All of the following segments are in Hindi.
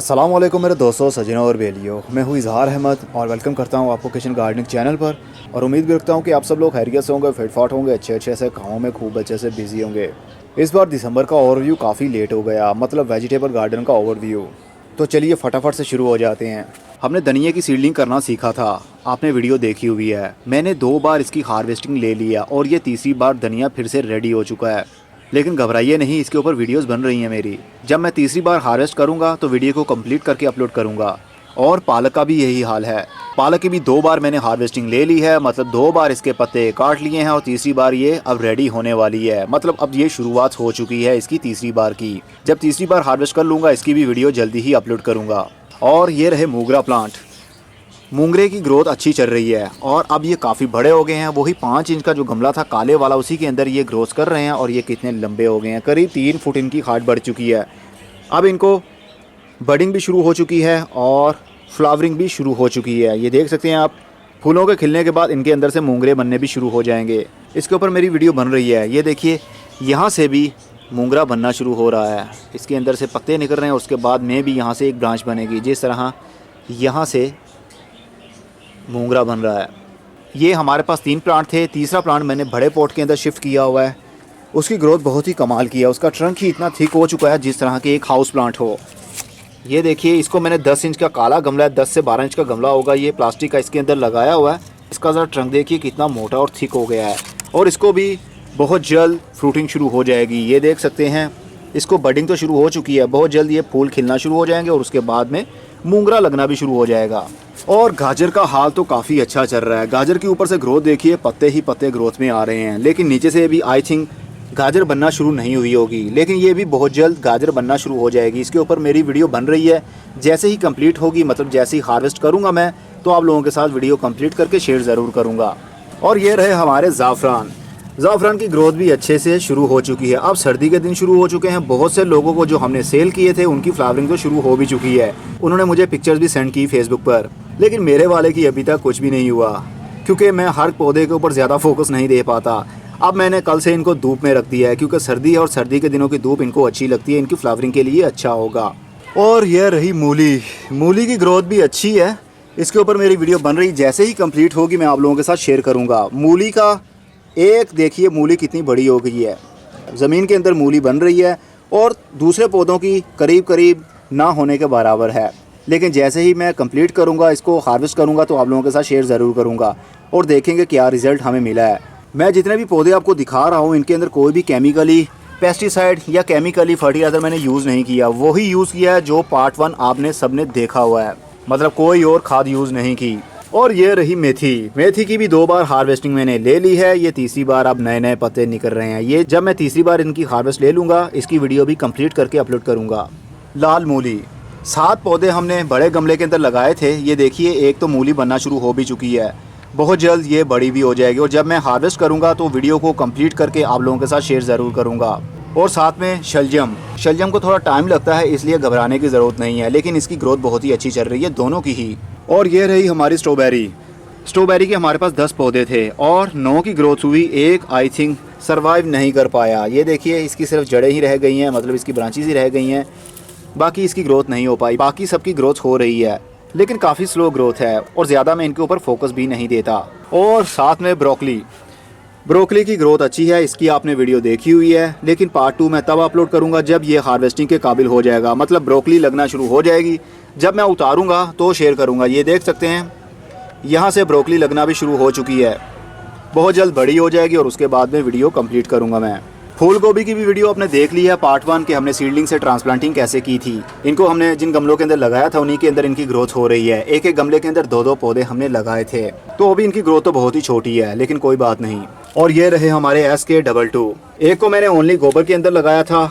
अस्सलाम वालेकुम मेरे दोस्तों, सजनों और बेलियों। मैं हूँ इजहार अहमद और वेलकम करता हूँ आपको किचन गार्डनिंग चैनल पर। और उम्मीद भी रखता हूँ कि आप सब लोग खैरियत से होंगे, फिटफाट होंगे, अच्छे से कामों में खूब अच्छे से बिजी होंगे। इस बार दिसंबर का ओवरव्यू काफ़ी लेट हो गया, मतलब वेजिटेबल गार्डन का ओवरव्यू। तो चलिए फटाफट से शुरू हो जाते हैं। हमने धनिया की सीडलिंग करना सीखा था, आपने वीडियो देखी हुई है। मैंने 2 बार इसकी हार्वेस्टिंग ले लिया और ये तीसरी बार धनिया फिर से रेडी हो चुका है। लेकिन घबराइए नहीं, इसके ऊपर वीडियोस बन रही हैं मेरी। जब मैं तीसरी बार हार्वेस्ट करूंगा तो वीडियो को कंप्लीट करके अपलोड करूंगा। और पालक का भी यही हाल है। पालक की भी 2 बार मैंने हार्वेस्टिंग ले ली है, मतलब 2 बार इसके पत्ते काट लिए हैं और तीसरी बार ये अब रेडी होने वाली है। मतलब अब ये शुरुआत हो चुकी है इसकी तीसरी बार की। जब तीसरी बार हार्वेस्ट कर लूँगा इसकी भी वीडियो जल्दी ही अपलोड करूँगा। और ये रहे मोगरा प्लांट। मूंगरे की ग्रोथ अच्छी चल रही है और अब ये काफ़ी बड़े हो गए हैं। वही 5 इंच का जो गमला था काले वाला, उसी के अंदर ये ग्रोथ कर रहे हैं। और ये कितने लंबे हो गए हैं, करीब 3 फुट इनकी हाइट बढ़ चुकी है। अब इनको बडिंग भी शुरू हो चुकी है और फ्लावरिंग भी शुरू हो चुकी है। ये देख सकते हैं आप, फूलों के खिलने के बाद इनके अंदर से मूंगरे बनने भी शुरू हो जाएंगे। इसके ऊपर मेरी वीडियो बन रही है। ये देखिए, यहाँ से भी मूंगरा बनना शुरू हो रहा है। इसके अंदर से पत्ते निकल रहे हैं और उसके बाद में भी यहाँ से एक ब्रांच बनेगी। जिस तरह यहाँ से मूंगरा बन रहा है। ये हमारे पास 3 प्लांट थे, तीसरा प्लांट मैंने बड़े पॉट के अंदर शिफ्ट किया हुआ है। उसकी ग्रोथ बहुत ही कमाल की है। उसका ट्रंक ही इतना थिक हो चुका है जिस तरह के एक हाउस प्लांट हो। ये देखिए, इसको मैंने 10 इंच का काला गमला है, 10 से 12 इंच का गमला होगा ये प्लास्टिक का, इसके अंदर लगाया हुआ है। इसका ज़रा ट्रंक देखिए कितना मोटा और थिक हो गया है। और इसको भी बहुत जल्द फ्रूटिंग शुरू हो जाएगी। ये देख सकते हैं, इसको बडिंग तो शुरू हो चुकी है। बहुत जल्द ये फूल खिलना शुरू हो जाएंगे और उसके बाद में मूंगरा लगना भी शुरू हो जाएगा। और गाजर का हाल तो काफ़ी अच्छा चल रहा है। गाजर के ऊपर से ग्रोथ देखिए, पत्ते ही पत्ते ग्रोथ में आ रहे हैं। लेकिन नीचे से भी आई थिंक गाजर बनना शुरू नहीं हुई होगी, लेकिन ये भी बहुत जल्द गाजर बनना शुरू हो जाएगी। इसके ऊपर मेरी वीडियो बन रही है। जैसे ही कंप्लीट होगी, मतलब जैसे ही हार्वेस्ट करूँगा मैं, तो आप लोगों के साथ वीडियो कंप्लीट करके शेयर ज़रूर करूँगा। और ये रहे हमारे ज़ाफ़रान। ज़ाफ़रान की ग्रोथ भी अच्छे से शुरू हो चुकी है। अब सर्दी के दिन शुरू हो चुके हैं। बहुत से लोगों को जो हमने सेल किए थे उनकी फ्लावरिंग तो शुरू हो भी चुकी है। उन्होंने मुझे पिक्चर्स भी सेंड की फेसबुक पर। लेकिन मेरे वाले की अभी तक कुछ भी नहीं हुआ, क्योंकि मैं हर पौधे के ऊपर ज़्यादा फोकस नहीं दे पाता। अब मैंने कल से इनको धूप में रख दिया है, क्योंकि सर्दी है और सर्दी के दिनों की धूप इनको अच्छी लगती है। इनकी फ्लावरिंग के लिए अच्छा होगा। और यह रही मूली। मूली की ग्रोथ भी अच्छी है। इसके ऊपर मेरी वीडियो बन रही, जैसे ही कंप्लीट होगी मैं आप लोगों के साथ शेयर करूँगा। मूली का एक देखिए, मूली कितनी बड़ी हो गई है। ज़मीन के अंदर मूली बन रही है और दूसरे पौधों की करीब करीब ना होने के बराबर है। लेकिन जैसे ही मैं कंप्लीट करूंगा, इसको हार्वेस्ट करूंगा, तो आप लोगों के साथ शेयर ज़रूर करूंगा और देखेंगे क्या रिज़ल्ट हमें मिला है। मैं जितने भी पौधे आपको दिखा रहा हूं, इनके अंदर कोई भी केमिकली पेस्टिसाइड या केमिकली फर्टिलाइज़र मैंने यूज़ नहीं किया। वही यूज़ किया है जो पार्ट 1 आपने सबने देखा हुआ है, मतलब कोई और खाद यूज़ नहीं की। और ये रही मेथी। मेथी की भी 2 बार हार्वेस्टिंग मैंने ले ली है। ये तीसरी बार अब नए नए पत्ते निकल रहे हैं। ये जब मैं तीसरी बार इनकी हार्वेस्ट ले लूँगा, इसकी वीडियो भी कंप्लीट करके अपलोड करूँगा। लाल मूली, 7 पौधे हमने बड़े गमले के अंदर लगाए थे। ये देखिए, एक तो मूली बनना शुरू हो भी चुकी है। बहुत जल्द ये बड़ी भी हो जाएगी और जब मैं हार्वेस्ट करूँगा तो वीडियो को कंप्लीट करके आप लोगों के साथ शेयर ज़रूर करूँगा। और साथ में शलजम को थोड़ा टाइम लगता है, इसलिए घबराने की ज़रूरत नहीं है। लेकिन इसकी ग्रोथ बहुत ही अच्छी चल रही है, दोनों की ही। और ये रही हमारी स्ट्रॉबेरी के हमारे पास 10 पौधे थे और 9 की ग्रोथ हुई। एक आई थिंक सरवाइव नहीं कर पाया। ये देखिए, इसकी सिर्फ जड़ें ही रह गई हैं, मतलब इसकी ब्रांचेस ही रह गई हैं। बाकी इसकी ग्रोथ नहीं हो पाई। बाकी सबकी ग्रोथ हो रही है, लेकिन काफ़ी स्लो ग्रोथ है और ज़्यादा मैं इनके ऊपर फोकस भी नहीं देता। और साथ में ब्रोकली की ग्रोथ अच्छी है। इसकी आपने वीडियो देखी हुई है, लेकिन पार्ट 2 मैं तब अपलोड करूंगा जब ये हार्वेस्टिंग के काबिल हो जाएगा, मतलब ब्रोकली लगना शुरू हो जाएगी। जब मैं उतारूंगा तो शेयर करूंगा। ये देख सकते हैं, यहाँ से ब्रोकली लगना भी शुरू हो चुकी है। बहुत जल्द बड़ी हो जाएगी और उसके बाद में वीडियो कंप्लीट करूंगा मैं। फूल गोभी की भी वीडियो आपने देख ली है, पार्ट 1 के हमने सीडलिंग से ट्रांसप्लांटिंग कैसे की थी। इनको हमने जिन गमलों के अंदर लगाया था उन्हीं के अंदर इनकी ग्रोथ हो रही है। एक एक गमले के अंदर 2-2 पौधे हमने लगाए थे, तो अभी इनकी ग्रोथ तो बहुत ही छोटी है, लेकिन कोई बात नहीं। और ये रहे हमारे SK22। एक को मैंने ओनली गोबर के अंदर लगाया था,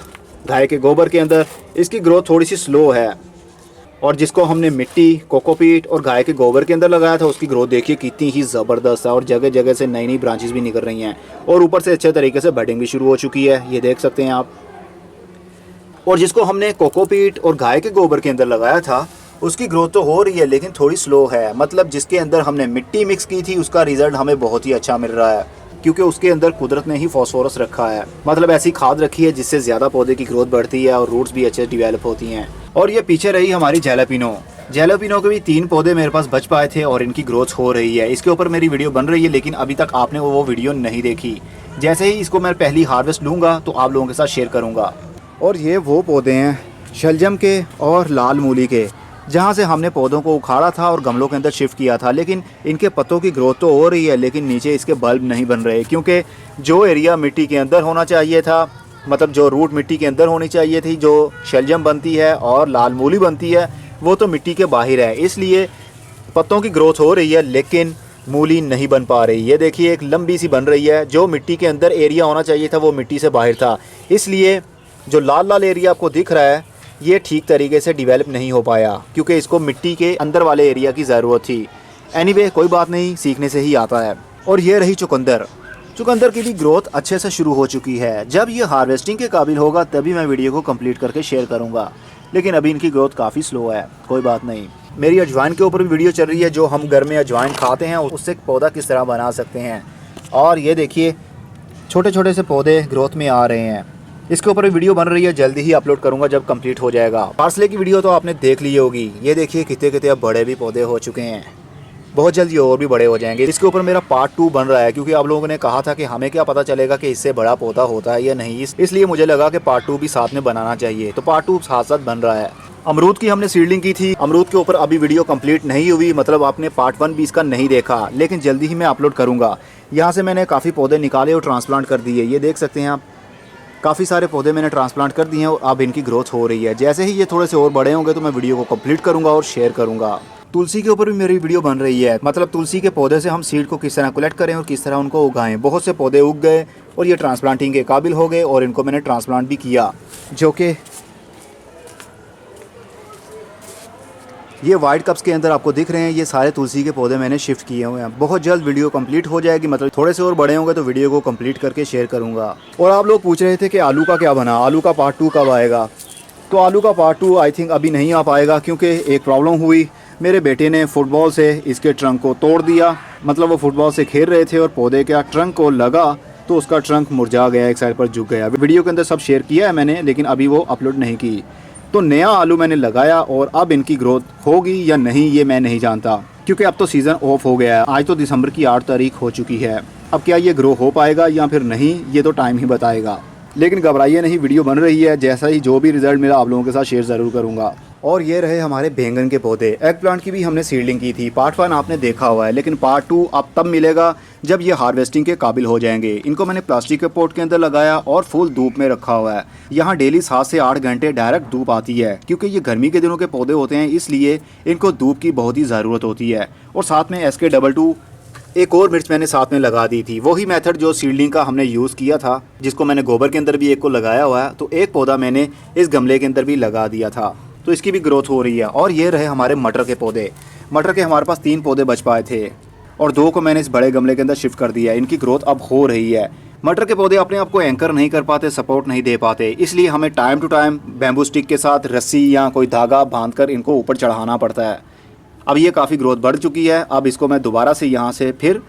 गाय के गोबर के अंदर। इसकी ग्रोथ थोड़ी सी स्लो है। और जिसको हमने मिट्टी, कोकोपीट और गाय के गोबर के अंदर लगाया था, उसकी ग्रोथ देखिए कितनी ही ज़बरदस्त है। और जगह जगह से नई नई ब्रांचेस भी निकल रही हैं और ऊपर से अच्छे तरीके से बडिंग भी शुरू हो चुकी है। ये देख सकते हैं आप। और जिसको हमने कोकोपीट और गाय के गोबर के अंदर लगाया था, उसकी ग्रोथ तो हो रही है, लेकिन थोड़ी स्लो है। मतलब जिसके अंदर हमने मिट्टी मिक्स की थी, उसका रिज़ल्ट हमें बहुत ही अच्छा मिल रहा है। क्योंकि उसके अंदर कुदरत ने ही फॉस्फोरस रखा है, मतलब ऐसी खाद रखी है जिससे ज़्यादा पौधे की ग्रोथ बढ़ती है और रूट्स भी अच्छे डेवलप होती हैं। और ये पीछे रही हमारी जैलापिनो। जैलापिनो के भी 3 पौधे मेरे पास बच पाए थे और इनकी ग्रोथ हो रही है। इसके ऊपर मेरी वीडियो बन रही है, लेकिन अभी तक आपने वो वीडियो नहीं देखी। जैसे ही इसको मैं पहली हार्वेस्ट लूँगा तो आप लोगों के साथ शेयर करूँगा। और ये वो पौधे हैं शलजम के और लाल मूली के, जहाँ से हमने पौधों को उखाड़ा था और गमलों के अंदर शिफ्ट किया था। लेकिन इनके पत्तों की ग्रोथ तो हो रही है, लेकिन नीचे इसके बल्ब नहीं बन रहे, क्योंकि जो एरिया मिट्टी के अंदर होना चाहिए था, मतलब जो रूट मिट्टी के अंदर होनी चाहिए थी, जो शलजम बनती है और लाल मूली बनती है, वो तो मिट्टी के बाहर है। इसलिए पत्तों की ग्रोथ हो रही है लेकिन मूली नहीं बन पा रही। ये देखिए एक लंबी सी बन रही है। जो मिट्टी के अंदर एरिया होना चाहिए था वो मिट्टी से बाहर था, इसलिए जो लाल लाल एरिया आपको दिख रहा है ये ठीक तरीके से डेवलप नहीं हो पाया, क्योंकि इसको मिट्टी के अंदर वाले एरिया की ज़रूरत थी। एनीवे कोई बात नहीं, सीखने से ही आता है। और ये रही चुकंदर। चुकंदर की भी ग्रोथ अच्छे से शुरू हो चुकी है। जब ये हार्वेस्टिंग के काबिल होगा तभी मैं वीडियो को कंप्लीट करके शेयर करूँगा, लेकिन अभी इनकी ग्रोथ काफ़ी स्लो है। कोई बात नहीं। मेरी अजवाइन के ऊपर भी वीडियो चल रही है, जो हम घर में अजवाइन खाते हैं उससे पौधा किस तरह बना सकते हैं। और ये देखिए छोटे छोटे से पौधे ग्रोथ में आ रहे हैं। इसके ऊपर भी वीडियो बन रही है, जल्दी ही अपलोड करूंगा जब कंप्लीट हो जाएगा। पार्सले की वीडियो तो आपने देख ली होगी। ये देखिए कितने कितने अब बड़े भी पौधे हो चुके हैं, बहुत जल्दी और भी बड़े हो जाएंगे। इसके ऊपर मेरा पार्ट 2 बन रहा है, क्योंकि आप लोगों ने कहा था कि हमें क्या पता चलेगा कि इससे बड़ा पौधा होता है या नहीं, इसलिए मुझे लगा कि पार्ट 2 भी साथ में बनाना चाहिए। तो पार्ट 2 साथ साथ बन रहा है। अमरूद की हमने सीडलिंग की थी। अमरूद के ऊपर अभी वीडियो कंप्लीट नहीं हुई, मतलब आपने पार्ट 1 भी इसका नहीं देखा, लेकिन जल्दी ही मैं अपलोड करूँगा। यहाँ से मैंने काफ़ी पौधे निकाले और ट्रांसप्लांट कर दिए। ये देख सकते हैं आप, काफ़ी सारे पौधे मैंने ट्रांसप्लांट कर दिए हैं और अब इनकी ग्रोथ हो रही है। जैसे ही ये थोड़े से और बड़े होंगे तो मैं वीडियो को कंप्लीट करूंगा और शेयर करूंगा। तुलसी के ऊपर भी मेरी वीडियो बन रही है, मतलब तुलसी के पौधे से हम सीड को किस तरह कलेक्ट करें और किस तरह उनको उगाएं। बहुत से पौधे उग गए और ये ट्रांसप्लांटिंग के काबिल हो गए और इनको मैंने ट्रांसप्लांट भी किया। जो कि ये वाइट कप्स के अंदर आपको दिख रहे हैं, ये सारे तुलसी के पौधे मैंने शिफ्ट किए हुए हैं। बहुत जल्द वीडियो कंप्लीट हो जाएगी, मतलब थोड़े से और बड़े होंगे तो वीडियो को कंप्लीट करके शेयर करूंगा। और आप लोग पूछ रहे थे कि आलू का क्या बना, आलू का पार्ट 2 कब आएगा। तो आलू का पार्ट 2 आई थिंक अभी नहीं आ पाएगा, क्योंकि एक प्रॉब्लम हुई। मेरे बेटे ने फुटबॉल से इसके ट्रंक को तोड़ दिया, मतलब वो फुटबॉल से खेल रहे थे और पौधे का ट्रंक को लगा तो उसका ट्रंक मुरझा गया, एक साइड पर झुक गया। वीडियो के अंदर सब शेयर किया है मैंने, लेकिन अभी वो अपलोड नहीं की। तो नया आलू मैंने लगाया और अब इनकी ग्रोथ होगी या नहीं ये मैं नहीं जानता, क्योंकि अब तो सीज़न ऑफ हो गया है। आज तो दिसंबर की 8 तारीख हो चुकी है। अब क्या ये ग्रो हो पाएगा या फिर नहीं, ये तो टाइम ही बताएगा। लेकिन घबराइए नहीं, वीडियो बन रही है। जैसा ही जो भी रिजल्ट मिला आप लोगों के साथ शेयर ज़रूर करूँगा। और ये रहे हमारे बैंगन के पौधे। एग प्लांट की भी हमने सीडलिंग की थी, पार्ट 1 आपने देखा हुआ है, लेकिन पार्ट 2 अब तब मिलेगा जब ये हार्वेस्टिंग के काबिल हो जाएंगे। इनको मैंने प्लास्टिक के पोट के अंदर लगाया और फुल धूप में रखा हुआ है। यहाँ डेली 7 से 8 घंटे डायरेक्ट धूप आती है, क्योंकि ये गर्मी के दिनों के पौधे होते हैं, इसलिए इनको धूप की बहुत ही ज़रूरत होती है। और साथ में SK22 एक और मिर्च मैंने साथ में लगा दी थी। वही मेथड जो सीडलिंग का हमने यूज़ किया था, जिसको मैंने गोबर के अंदर भी एक को लगाया हुआ है, तो एक पौधा मैंने इस गमले के अंदर भी लगा दिया था, तो इसकी भी ग्रोथ हो रही है। और ये रहे हमारे मटर के पौधे। मटर के हमारे पास 3 पौधे बच पाए थे और 2 को मैंने इस बड़े गमले के अंदर शिफ्ट कर दिया। इनकी ग्रोथ अब हो रही है। मटर के पौधे अपने आप को एंकर नहीं कर पाते, सपोर्ट नहीं दे पाते, इसलिए हमें time to time bamboo stick के साथ रस्सी या कोई धागा बांधकर इनको ऊपर चढ़ाना पड़ता है। अब ये काफ़ी ग्रोथ बढ़ चुकी है। अब इसको मैं दोबारा से यहाँ से फिर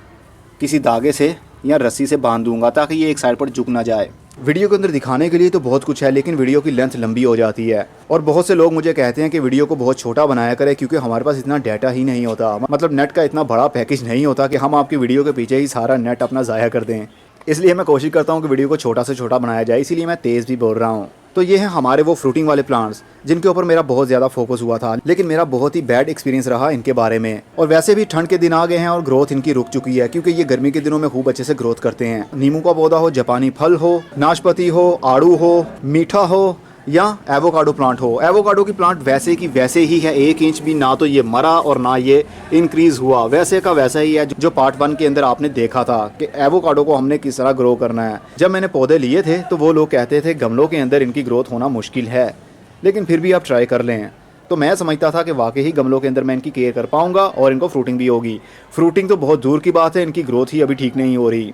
किसी धागे से या रस्सी से बांध दूंगा, ताकि ये एक साइड पर झुक ना जाए। वीडियो के अंदर दिखाने के लिए तो बहुत कुछ है, लेकिन वीडियो की लेंथ लंबी हो जाती है। और बहुत से लोग मुझे कहते हैं कि वीडियो को बहुत छोटा बनाया करें, क्योंकि हमारे पास इतना डाटा ही नहीं होता, मतलब नेट का इतना बड़ा पैकेज नहीं होता कि हम आपकी वीडियो के पीछे ही सारा नेट अपना ज़ाया कर दें। इसलिए मैं कोशिश करता हूँ कि वीडियो को छोटा से छोटा बनाया जाए, इसीलिए मैं तेज़ भी बोल रहा हूँ। तो ये हैं हमारे वो फ्रूटिंग वाले प्लांट्स जिनके ऊपर मेरा बहुत ज़्यादा फोकस हुआ था, लेकिन मेरा बहुत ही बैड एक्सपीरियंस रहा इनके बारे में। और वैसे भी ठंड के दिन आ गए हैं और ग्रोथ इनकी रुक चुकी है, क्योंकि ये गर्मी के दिनों में खूब अच्छे से ग्रोथ करते हैं। नींबू का पौधा हो, जापानी फल हो, नाशपाती हो, आड़ू हो, मीठा हो या एवोकाडो प्लांट हो। एवोकाडो की प्लांट वैसे की वैसे ही है, 1 इंच भी ना तो ये मरा और ना ये इंक्रीज हुआ, वैसे का वैसा ही है जो पार्ट 1 के अंदर आपने देखा था कि एवोकाडो को हमने किस तरह ग्रो करना है। जब मैंने पौधे लिए थे तो वो लोग कहते थे गमलों के अंदर इनकी ग्रोथ होना मुश्किल है, लेकिन फिर भी आप ट्राई कर लें। तो मैं समझता था कि वाकई ही गमलों के अंदर मैं इनकी केयर कर पाऊंगा और इनको फ्रूटिंग भी होगी। फ्रूटिंग तो बहुत दूर की बात है, इनकी ग्रोथ ही अभी ठीक नहीं हो रही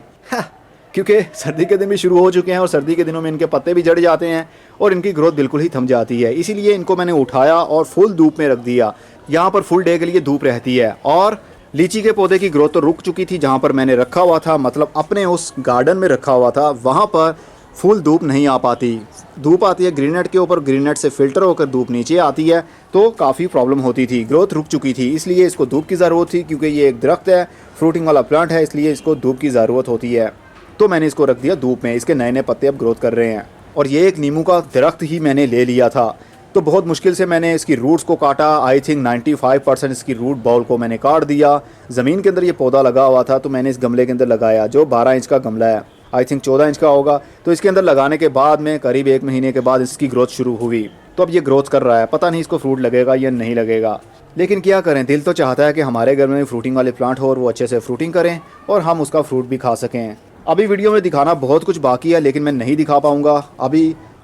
क्योंकि सर्दी के दिन भी शुरू हो चुके हैं और सर्दी के दिनों में इनके पत्ते भी झड़ जाते हैं और इनकी ग्रोथ बिल्कुल ही थम जाती है। इसीलिए इनको मैंने उठाया और फुल धूप में रख दिया। यहाँ पर फुल डे के लिए धूप रहती है और लीची के पौधे की ग्रोथ तो रुक चुकी थी, जहाँ पर मैंने रखा हुआ था, मतलब अपने उस गार्डन में रखा हुआ था, वहाँ पर फुल धूप नहीं आ पाती। धूप आती है ग्रीन नेट के ऊपर, ग्रीन नेट से फिल्टर होकर धूप नीचे आती है, तो काफ़ी प्रॉब्लम होती थी, ग्रोथ रुक चुकी थी। इसलिए इसको धूप की ज़रूरत थी, क्योंकि ये एक दरख्त है, फ्रूटिंग वाला प्लांट है, इसलिए इसको धूप की ज़रूरत होती है। तो मैंने इसको रख दिया धूप में। इसके नए नए पत्ते अब ग्रोथ कर रहे हैं। और ये एक नींबू का दरख्त ही मैंने ले लिया था, तो बहुत मुश्किल से मैंने इसकी रूट्स को काटा। आई थिंक 95% इसकी रूट बॉल को मैंने काट दिया। ज़मीन के अंदर ये पौधा लगा हुआ था, तो मैंने इस गमले के अंदर लगाया, जो 12 इंच का गमला है, आई थिंक 14 इंच का होगा। तो इसके अंदर लगाने के बाद में करीब 1 महीने के बाद इसकी ग्रोथ शुरू हुई। तो अब ये ग्रोथ कर रहा है, पता नहीं इसको फ्रूट लगेगा या नहीं लगेगा, लेकिन क्या करें, दिल तो चाहता है कि हमारे घर में फ्रूटिंग वाले प्लांट हो और वो अच्छे से फ्रूटिंग करें और हम उसका फ्रूट भी खा सकें। अभी वीडियो में दिखाना बहुत कुछ बाकी है, लेकिन मैं नहीं दिखा पाऊँगा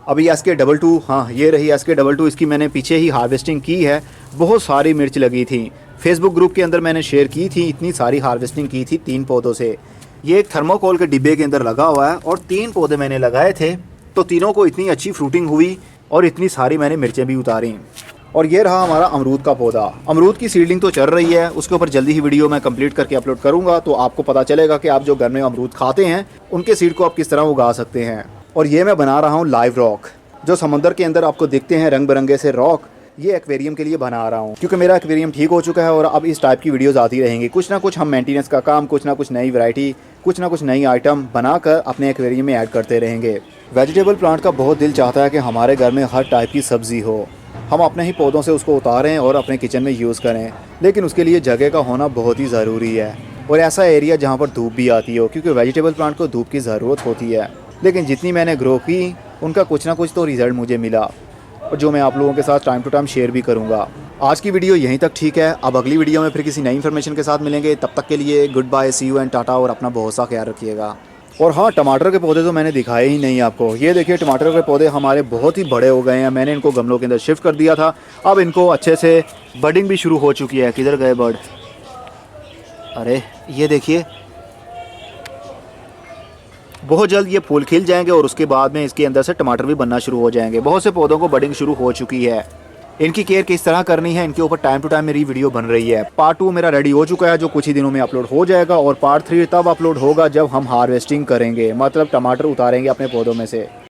अभी SK22, हाँ ये रही SK22, इसकी मैंने पीछे ही हार्वेस्टिंग की है। बहुत सारी मिर्च लगी थी, फेसबुक ग्रुप के अंदर मैंने शेयर की थी, इतनी सारी हार्वेस्टिंग की थी 3 पौधों से। ये एक थर्मोकोल के डिब्बे के अंदर लगा हुआ है और 3 पौधे मैंने लगाए थे, तो तीनों को इतनी अच्छी फ्रूटिंग हुई और इतनी सारी मैंने मिर्चें भी उतारी। और ये रहा हमारा अमरूद का पौधा। अमरूद की सीडलिंग तो चल रही है, उसके ऊपर जल्दी ही वीडियो मैं कंप्लीट करके अपलोड करूँगा, तो आपको पता चलेगा कि आप जो घर में अमरूद खाते हैं उनके सीड को आप किस तरह उगा सकते हैं। और ये मैं बना रहा हूँ लाइव रॉक, जो समुद्र के अंदर आपको दिखते हैं रंग बिरंगे से रॉक, ये एक्वेरियम के लिए बना रहा हूँ, क्योंकि मेरा एक्वेरियम ठीक हो चुका है और अब इस टाइप की वीडियोस आती रहेंगी। कुछ ना कुछ हम मेंटेनेंस का काम, कुछ ना कुछ नई वैरायटी, कुछ ना कुछ नई आइटम बनाकर अपने एक्वेरियम में ऐड करते रहेंगे। वेजिटेबल प्लांट का बहुत दिल चाहता है कि हमारे घर में हर टाइप की सब्ज़ी हो, हम अपने ही पौधों से उसको उतारें और अपने किचन में यूज़ करें, लेकिन उसके लिए जगह का होना बहुत ही ज़रूरी है और ऐसा एरिया जहाँ पर धूप भी आती हो, क्योंकि वेजिटेबल प्लांट को धूप की ज़रूरत होती है। लेकिन जितनी मैंने ग्रो की उनका कुछ ना कुछ तो रिज़ल्ट मुझे मिला, और जो मैं आप लोगों के साथ टाइम टू टाइम शेयर भी करूँगा। आज की वीडियो यहीं तक ठीक है, अब अगली वीडियो में फिर किसी नई इन्फॉर्मेशन के साथ मिलेंगे। तब तक के लिए good bye, see you and tata, और अपना बहुत सा ख्याल रखिएगा। और हाँ, टमाटर के पौधे तो मैंने दिखाए ही नहीं आपको। ये देखिए, टमाटर के पौधे हमारे बहुत ही बड़े हो गए हैं, मैंने इनको गमलों के अंदर शिफ्ट कर दिया था। अब इनको अच्छे से बडिंग भी शुरू हो चुकी है। किधर गए बर्ड? अरे ये देखिए, बहुत जल्द ये फूल खिल जाएंगे और उसके बाद में इसके अंदर से टमाटर भी बनना शुरू हो जाएंगे। बहुत से पौधों को बडिंग शुरू हो चुकी है। इनकी केयर किस तरह करनी है, इनके ऊपर टाइम टू टाइम मेरी वीडियो बन रही है। पार्ट 2 मेरा रेडी हो चुका है, जो कुछ ही दिनों में अपलोड हो जाएगा, और पार्ट 3 तब अपलोड होगा जब हम हार्वेस्टिंग करेंगे, मतलब टमाटर उतारेंगे अपने पौधों में से।